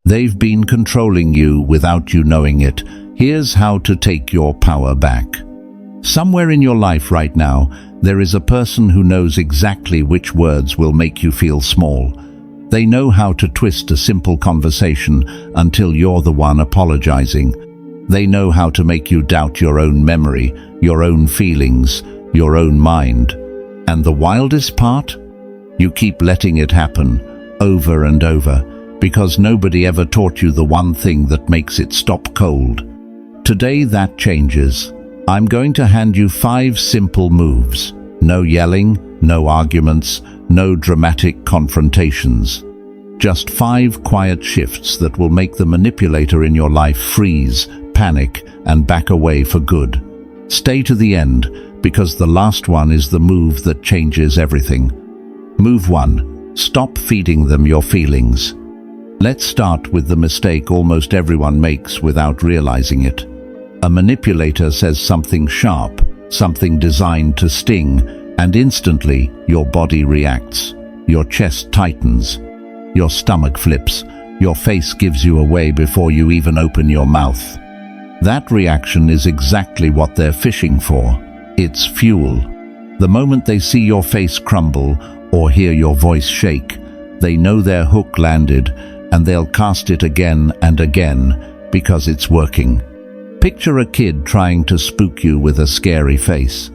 They've been controlling you without you knowing it. Here's how to take your power back. Somewhere in your life right now, there is a person who knows exactly which words will make you feel small. They know how to twist a simple conversation until you're the one apologizing. They know how to make you doubt your own memory, your own feelings, your own mind. And the wildest part? You keep letting it happen, over and over, because nobody ever taught you the one thing that makes it stop cold. Today that changes. I'm going to hand you 5 simple moves. No yelling, no arguments, no dramatic confrontations. Just 5 quiet shifts that will make the manipulator in your life freeze, panic, and back away for good. Stay to the end, because the last one is the move that changes everything. Move 1. Stop feeding them your feelings. Let's start with the mistake almost everyone makes without realizing it. A manipulator says something sharp, something designed to sting, and instantly your body reacts. Your chest tightens, your stomach flips, your face gives you away before you even open your mouth. That reaction is exactly what they're fishing for. It's fuel. The moment they see your face crumble or hear your voice shake, they know their hook landed, and they'll cast it again and again because it's working. Picture a kid trying to spook you with a scary face.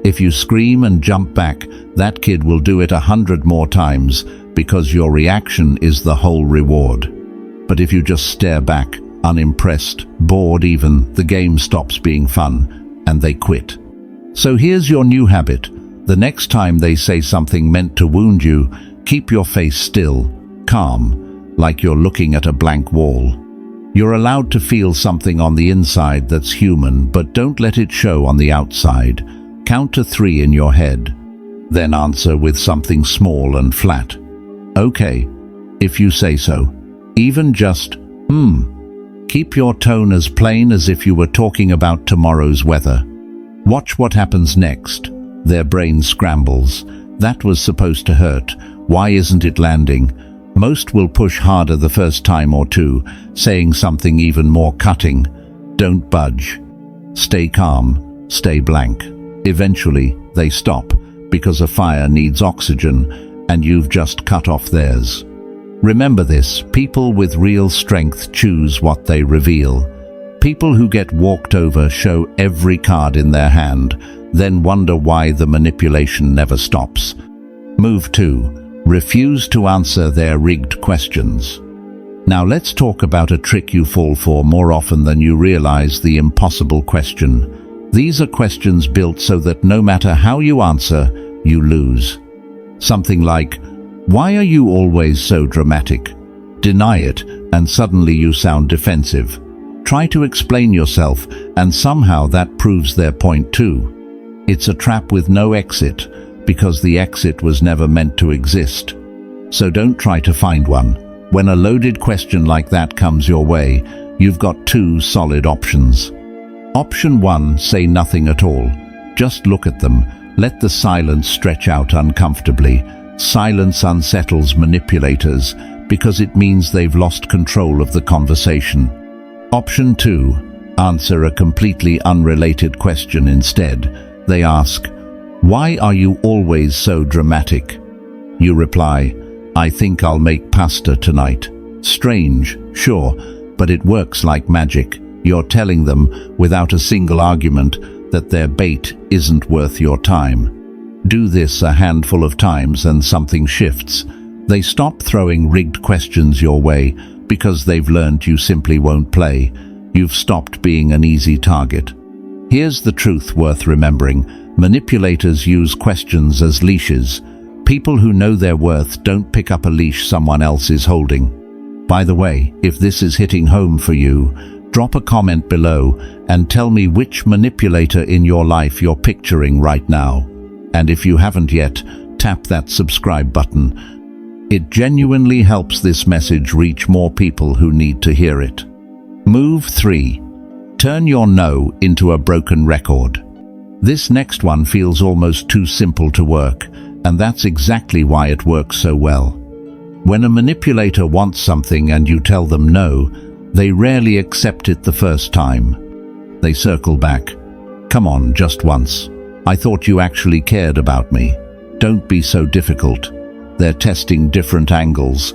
If you scream and jump back, that kid will do it 100 more times because your reaction is the whole reward. But if you just stare back, unimpressed, bored even, the game stops being fun and they quit. So here's your new habit. The next time they say something meant to wound you, keep your face still, calm, like you're looking at a blank wall. You're allowed to feel something on the inside that's human, but don't let it show on the outside. Count to 3 in your head. Then answer with something small and flat. Okay, if you say so. Even just, Keep your tone as plain as if you were talking about tomorrow's weather. Watch what happens next. Their brain scrambles. That was supposed to hurt. Why isn't it landing? Most will push harder the first time or two, saying something even more cutting. Don't budge. Stay calm. Stay blank. Eventually, they stop, because a fire needs oxygen, and you've just cut off theirs. Remember this, people with real strength choose what they reveal. People who get walked over show every card in their hand, then wonder why the manipulation never stops. Move 2. Refuse to answer their rigged questions. Now let's talk about a trick you fall for more often than you realize: the impossible question. These are questions built so that no matter how you answer, you lose. Something like, "Why are you always so dramatic?" Deny it, and suddenly you sound defensive. Try to explain yourself, and somehow that proves their point too. It's a trap with no exit, because the exit was never meant to exist. So don't try to find one. When a loaded question like that comes your way, you've got 2 solid options. Option 1, say nothing at all. Just look at them. Let the silence stretch out uncomfortably. Silence unsettles manipulators because it means they've lost control of the conversation. Option 2, answer a completely unrelated question instead. They ask, "Why are you always so dramatic?" You reply, "I think I'll make pasta tonight." Strange, sure, but it works like magic. You're telling them, without a single argument, that their bait isn't worth your time. Do this a handful of times and something shifts. They stop throwing rigged questions your way because they've learned you simply won't play. You've stopped being an easy target. Here's the truth worth remembering. Manipulators use questions as leashes. People who know their worth don't pick up a leash someone else is holding. By the way, if this is hitting home for you, drop a comment below and tell me which manipulator in your life you're picturing right now. And if you haven't yet, tap that subscribe button. It genuinely helps this message reach more people who need to hear it. Move 3. Turn your no into a broken record. This next one feels almost too simple to work, and that's exactly why it works so well. When a manipulator wants something and you tell them no, they rarely accept it the first time. They circle back. Come on, just once. I thought you actually cared about me. Don't be so difficult. They're testing different angles,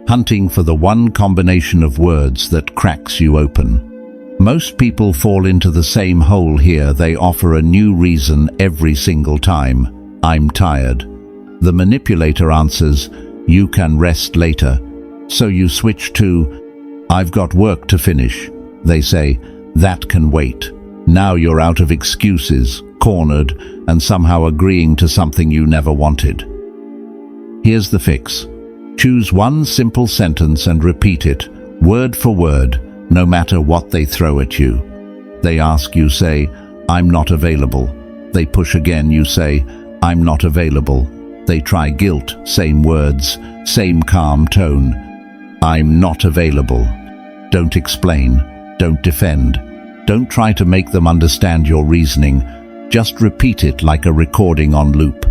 hunting for the one combination of words that cracks you open. Most people fall into the same hole here. They offer a new reason every single time. I'm tired. The manipulator answers, you can rest later. So you switch to, I've got work to finish. They say, that can wait. Now you're out of excuses, cornered, and somehow agreeing to something you never wanted. Here's the fix. Choose one simple sentence and repeat it, word for word, no matter what they throw at you. They ask, you say, I'm not available. They push again, you say, I'm not available. They try guilt, same words, same calm tone. I'm not available. Don't explain. Don't defend. Don't try to make them understand your reasoning. Just repeat it like a recording on loop.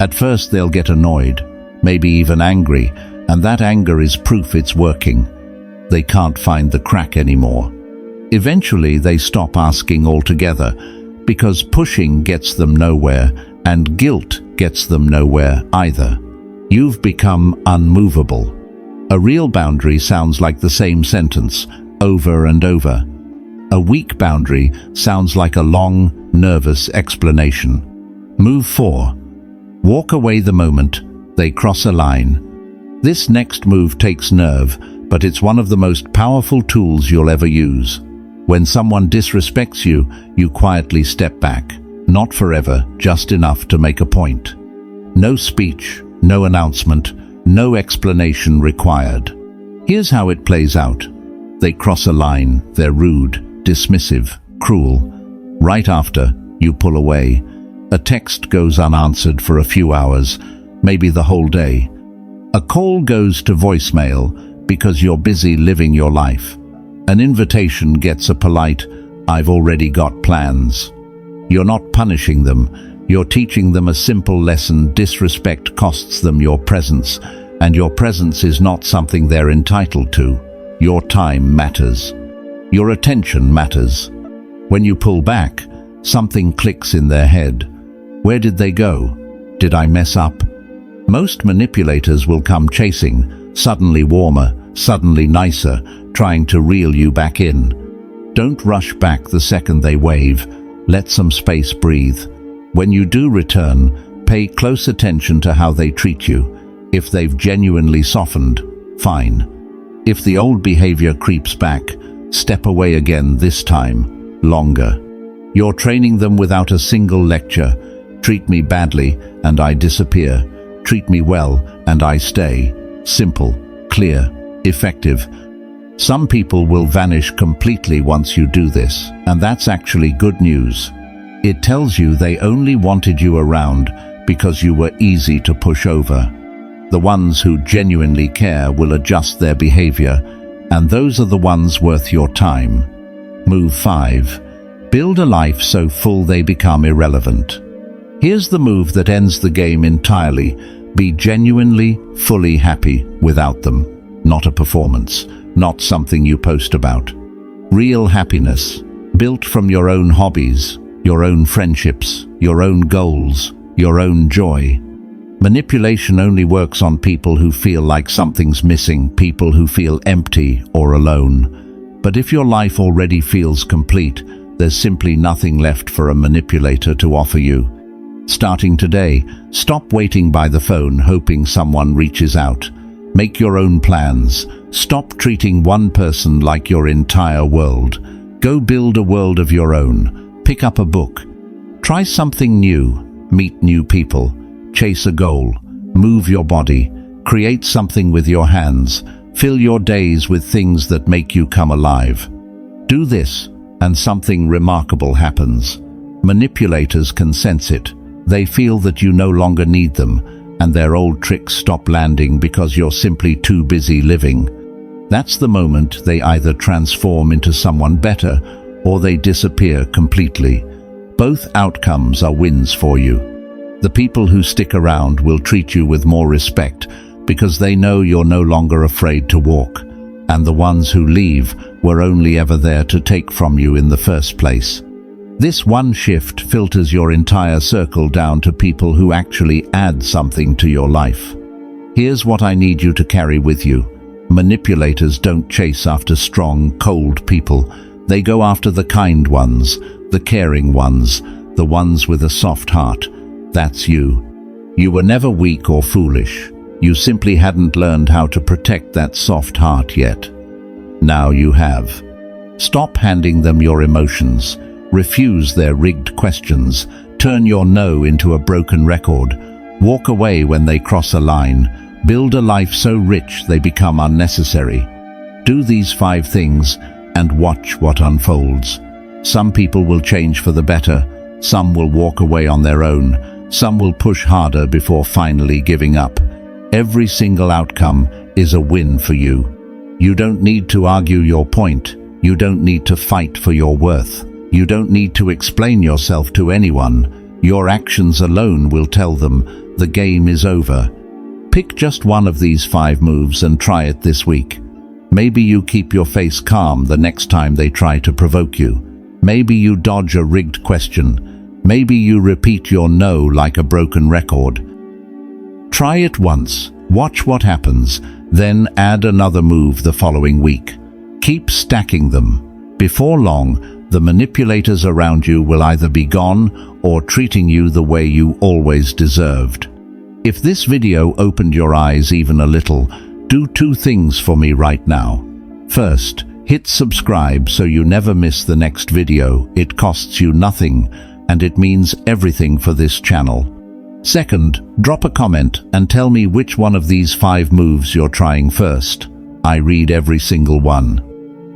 At first they'll get annoyed, maybe even angry, and that anger is proof it's working. They can't find the crack anymore. Eventually they stop asking altogether, because pushing gets them nowhere, and guilt gets them nowhere either. You've become unmovable. A real boundary sounds like the same sentence, over and over. A weak boundary sounds like a long, nervous explanation. Move 4. Walk away the moment they cross a line. This next move takes nerve, but it's one of the most powerful tools you'll ever use. When someone disrespects you, you quietly step back. Not forever, just enough to make a point. No speech, no announcement, no explanation required. Here's how it plays out. They cross a line, they're rude, dismissive, cruel. Right after, you pull away. A text goes unanswered for a few hours, maybe the whole day. A call goes to voicemail because you're busy living your life. An invitation gets a polite, I've already got plans. You're not punishing them, you're teaching them a simple lesson. Disrespect costs them your presence, and your presence is not something they're entitled to. Your time matters. Your attention matters. When you pull back, something clicks in their head. Where did they go? Did I mess up? Most manipulators will come chasing, suddenly warmer, suddenly nicer, trying to reel you back in. Don't rush back the second they wave. Let some space breathe. When you do return, pay close attention to how they treat you. If they've genuinely softened, fine. If the old behavior creeps back, step away again, this time, longer. You're training them without a single lecture. Treat me badly, and I disappear. Treat me well, and I stay. Simple, clear, effective. Some people will vanish completely once you do this, and that's actually good news. It tells you they only wanted you around because you were easy to push over. The ones who genuinely care will adjust their behavior, and those are the ones worth your time. Move 5. Build a life so full they become irrelevant. Here's the move that ends the game entirely. Be genuinely, fully happy without them. Not a performance, not something you post about. Real happiness, built from your own hobbies, your own friendships, your own goals, your own joy. Manipulation only works on people who feel like something's missing, people who feel empty or alone. But if your life already feels complete, there's simply nothing left for a manipulator to offer you. Starting today, stop waiting by the phone hoping someone reaches out. Make your own plans. Stop treating one person like your entire world. Go build a world of your own. Pick up a book. Try something new. Meet new people. Chase a goal. Move your body. Create something with your hands. Fill your days with things that make you come alive. Do this, and something remarkable happens. Manipulators can sense it. They feel that you no longer need them, and their old tricks stop landing because you're simply too busy living. That's the moment they either transform into someone better or they disappear completely. Both outcomes are wins for you. The people who stick around will treat you with more respect because they know you're no longer afraid to walk, and the ones who leave were only ever there to take from you in the first place. This one shift filters your entire circle down to people who actually add something to your life. Here's what I need you to carry with you. Manipulators don't chase after strong, cold people. They go after the kind ones, the caring ones, the ones with a soft heart. That's you. You were never weak or foolish. You simply hadn't learned how to protect that soft heart yet. Now you have. Stop handing them your emotions. Refuse their rigged questions. Turn your no into a broken record. Walk away when they cross a line. Build a life so rich they become unnecessary. Do these 5 things and watch what unfolds. Some people will change for the better. Some will walk away on their own. Some will push harder before finally giving up. Every single outcome is a win for you. You don't need to argue your point. You don't need to fight for your worth. You don't need to explain yourself to anyone. Your actions alone will tell them the game is over. Pick just one of these 5 moves and try it this week. Maybe you keep your face calm the next time they try to provoke you. Maybe you dodge a rigged question. Maybe you repeat your no like a broken record. Try it once, watch what happens, then add another move the following week. Keep stacking them. Before long, the manipulators around you will either be gone or treating you the way you always deserved. If this video opened your eyes even a little, do 2 things for me right now. First, hit subscribe so you never miss the next video. It costs you nothing, and it means everything for this channel. Second, drop a comment and tell me which one of these 5 moves you're trying first. I read every single one.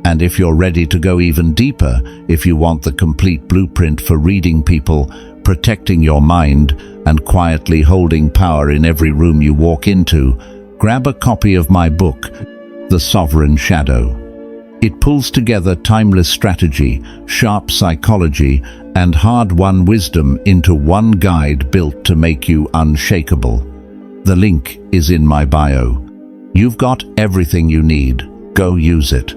And if you're ready to go even deeper, if you want the complete blueprint for reading people, protecting your mind, and quietly holding power in every room you walk into, grab a copy of my book, The Sovereign Shadow. It pulls together timeless strategy, sharp psychology, and hard-won wisdom into one guide built to make you unshakable. The link is in my bio. You've got everything you need. Go use it.